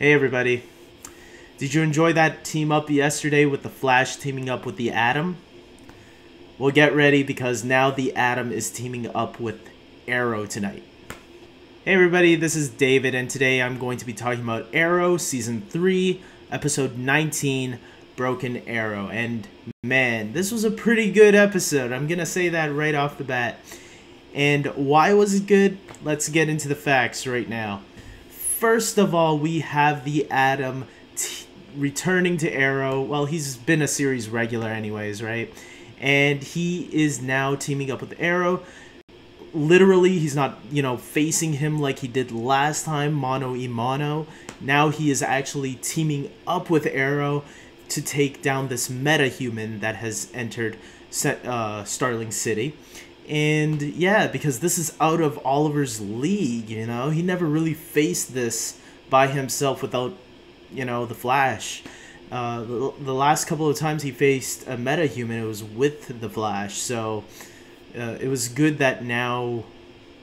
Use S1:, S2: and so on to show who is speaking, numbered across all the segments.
S1: Hey everybody. Did you enjoy that team up yesterday with the Flash teaming up with the Atom? Well, get ready because now the Atom is teaming up with Arrow tonight. Hey everybody, this is David and today I'm going to be talking about Arrow Season 3, Episode 19, Broken Arrow. And man, this was a pretty good episode. I'm gonna say that right off the bat. And why was it good? Let's get into the facts right now. First of all, we have the Atom returning to Arrow. Well, he's been a series regular anyways, right? And he is now teaming up with Arrow. Literally, he's not, facing him like he did last time, mano a mano. Now he is actually teaming up with Arrow to take down this meta-human that has entered Starling City. And yeah, because this is out of Oliver's league, he never really faced this by himself without, the Flash. The last couple of times he faced a meta-human, it was with the Flash. So it was good that now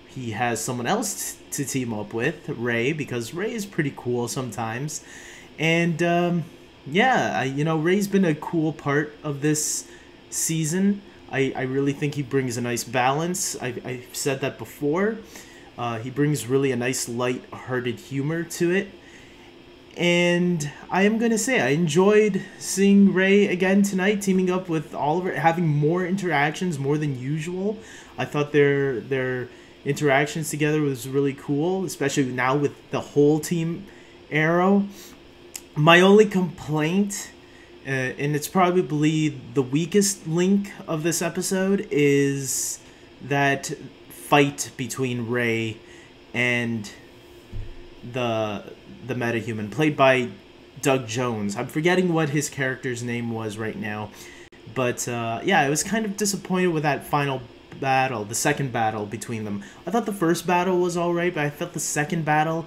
S1: he has someone else to team up with, Ray, because Ray is pretty cool sometimes. And yeah, Ray's been a cool part of this season. I really think he brings a nice balance. I've said that before. He brings really a nice light-hearted humor to it. And I am going to say I enjoyed seeing Ray again tonight, teaming up with Oliver, having more interactions, more than usual. I thought their interactions together was really cool, especially now with the whole team Arrow. My only complaint, and it's probably the weakest link of this episode, is that fight between Ray and the metahuman, played by Doug Jones. I'm forgetting what his character's name was right now. But yeah, I was kind of disappointed with that final battle, the second battle between them. I thought the first battle was alright, but I felt the second battle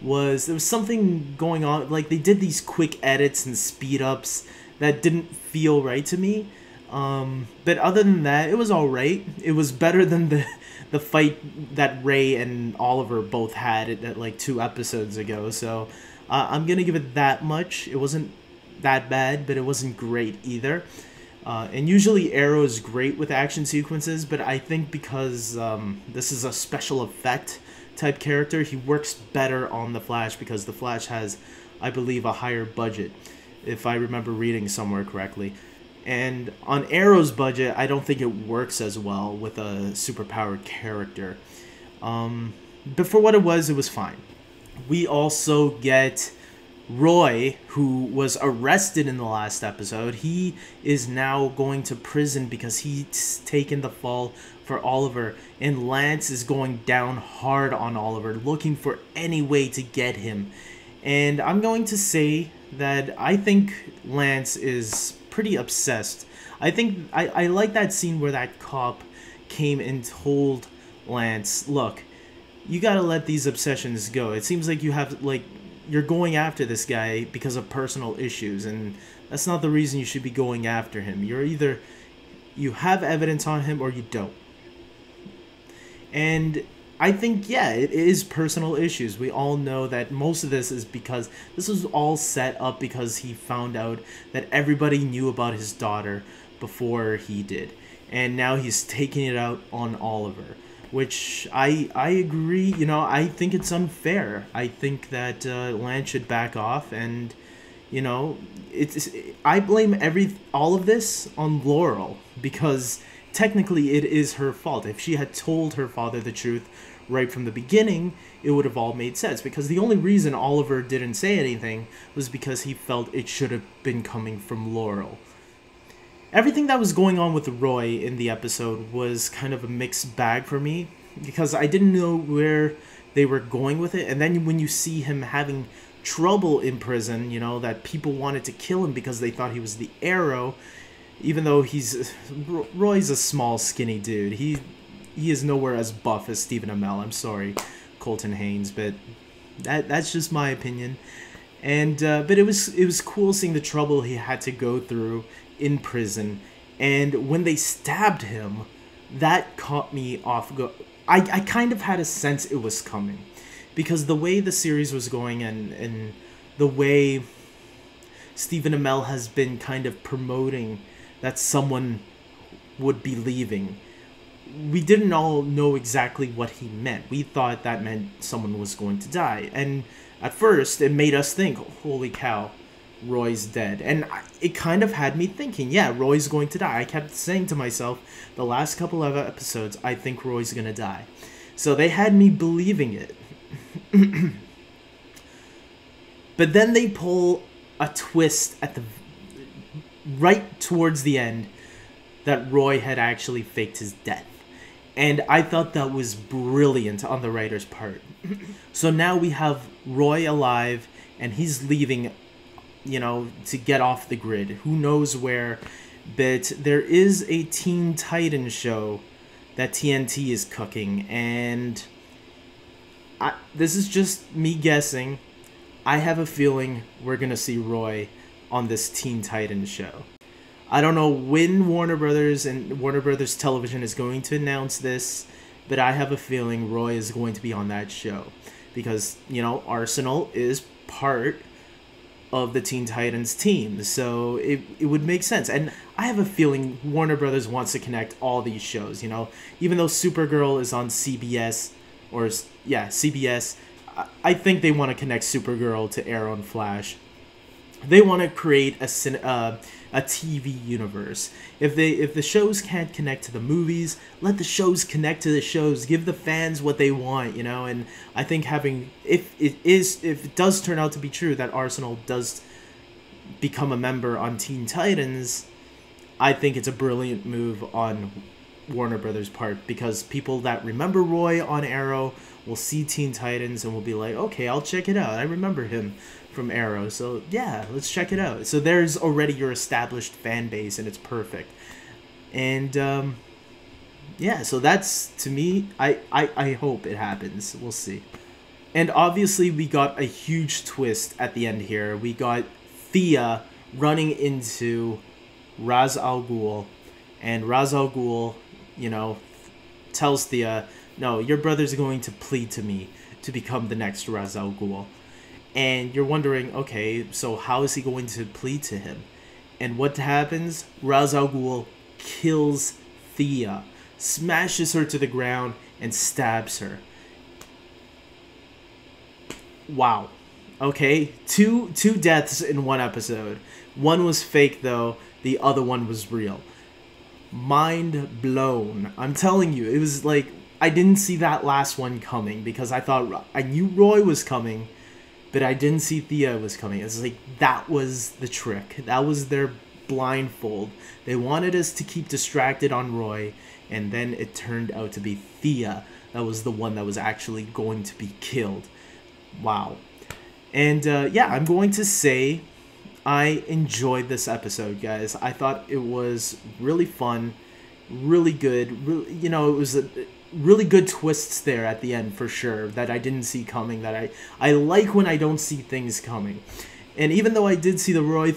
S1: there was something going on. Like, they did these quick edits and speed ups that didn't feel right to me. But other than that, it was alright. It was better than the fight that Ray and Oliver both had at like 2 episodes ago. So I'm gonna give it that much. It wasn't that bad, but it wasn't great either. And usually Arrow is great with action sequences, but I think because this is a special effect type character, he works better on the Flash because the Flash has, I believe, a higher budget, if I remember reading somewhere correctly. And on Arrow's budget, I don't think it works as well with a superpowered character. But for what it was fine. We also get Roy, who was arrested in the last episode. He is now going to prison because he's taken the fall for Oliver. And Lance is going down hard on Oliver, looking for any way to get him. And I'm going to say that I think Lance is pretty obsessed. I like that scene where that cop came and told Lance, look, you gotta let these obsessions go. It seems like you're going after this guy because of personal issues, and that's not the reason you should be going after him. You're either you have evidence on him or you don't. And I think, yeah, it is personal issues. We all know that most of this is because this was all set up because he found out that everybody knew about his daughter before he did. And now he's taking it out on Oliver, which I agree, I think it's unfair. I think that Lance should back off, and, I blame all of this on Laurel, because technically it is her fault. If she had told her father the truth right from the beginning, it would have all made sense, because the only reason Oliver didn't say anything was because he felt it should have been coming from Laurel. Everything that was going on with Roy in the episode was kind of a mixed bag for me, because I didn't know where they were going with it. And then when you see him having trouble in prison, that people wanted to kill him because they thought he was the Arrow, even though Roy's a small, skinny dude. He is nowhere as buff as Stephen Amell. I'm sorry, Colton Haynes, but that's just my opinion. And but it was cool seeing the trouble he had to go through in prison, and when they stabbed him, that caught me off guard. I kind of had a sense it was coming, because the way the series was going and the way Stephen Amell has been kind of promoting that someone would be leaving. We didn't all know exactly what he meant. We thought that meant someone was going to die. And at first, it made us think, holy cow, Roy's dead. And it kind of had me thinking, yeah, Roy's going to die. I kept saying to myself, the last couple of episodes, I think Roy's going to die. So they had me believing it. But then they pull a twist at the right towards the end that Roy had actually faked his death. And I thought that was brilliant on the writer's part. So now we have Roy alive, and he's leaving, you know, to get off the grid. Who knows where, but there is a Teen Titans show that TNT is cooking, and this is just me guessing. I have a feeling we're going to see Roy on this Teen Titans show. I don't know when Warner Brothers and Warner Brothers Television is going to announce this, but I have a feeling Roy is going to be on that show. Because, you know, Arsenal is part of the Teen Titans team, so it would make sense. And I have a feeling Warner Brothers wants to connect all these shows, you know. Even though Supergirl is on CBS, or, yeah, CBS, I think they want to connect Supergirl to Arrow and Flash. They want to create a TV universe. If the shows can't connect to the movies, let the shows connect to the shows. Give the fans what they want, you know. And I think if it does turn out to be true that Arsenal does become a member on Teen Titans, I think it's a brilliant move on Warner Brothers' part, because people that remember Roy on Arrow will see Teen Titans and will be like, okay, I'll check it out. I remember him from Arrow, so yeah, let's check it out. So there's already your established fan base, and it's perfect. And yeah, so that's, to me, I hope it happens. We'll see. And obviously we got a huge twist at the end here. We got Thea running into Ra's al Ghul, and Ra's al Ghul, you know, tells Thea, no, your brother's going to plead to me to become the next Ra's al Ghul. And you're wondering, okay, so how is he going to plead to him? And what happens? Ra's al Ghul kills Thea, smashes her to the ground, and stabs her. Wow. Okay, two deaths in one episode. One was fake, though. The other one was real. Mind blown. I'm telling you, it was like, I didn't see that last one coming, because I knew Roy was coming, but I didn't see Thea was coming. It's like, that was the trick. That was their blindfold. They wanted us to keep distracted on Roy, and then it turned out to be Thea that was the one that was actually going to be killed. Wow. And yeah, I'm going to say I enjoyed this episode, guys. I thought it was really fun, really good. Really, you know, it was really good twists there at the end, for sure, that I didn't see coming, that I like when I don't see things coming. And even though I did see the Roy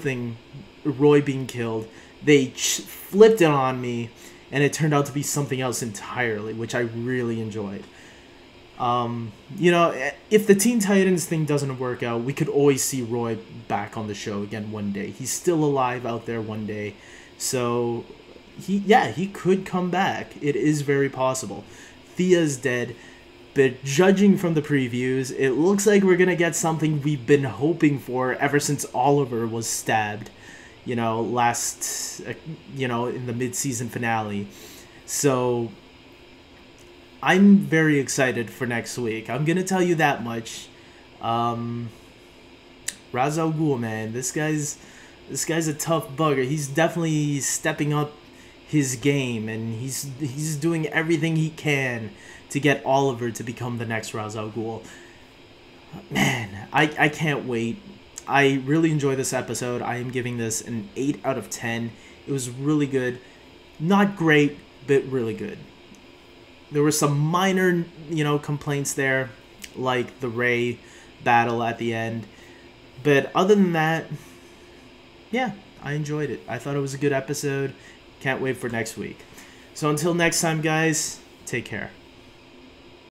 S1: being killed, they flipped it on me, and it turned out to be something else entirely, which I really enjoyed. You know, if the Teen Titans thing doesn't work out, we could always see Roy back on the show again one day. He's still alive out there one day, so he could come back. It is very possible. Thea's dead, but judging from the previews, it looks like we're gonna get something we've been hoping for ever since Oliver was stabbed, you know, in the mid-season finale. So I'm very excited for next week. I'm gonna tell you that much. Ra's al Ghul, man, this guy's a tough bugger. He's definitely stepping up his game, and he's doing everything he can to get Oliver to become the next Ra's al Ghul. Man, I can't wait. I really enjoyed this episode. I am giving this an 8 out of 10. It was really good. Not great, but really good. There were some minor, you know, complaints there, like the Ray battle at the end. But other than that, yeah, I enjoyed it. I thought it was a good episode. Can't wait for next week. So until next time, guys, take care.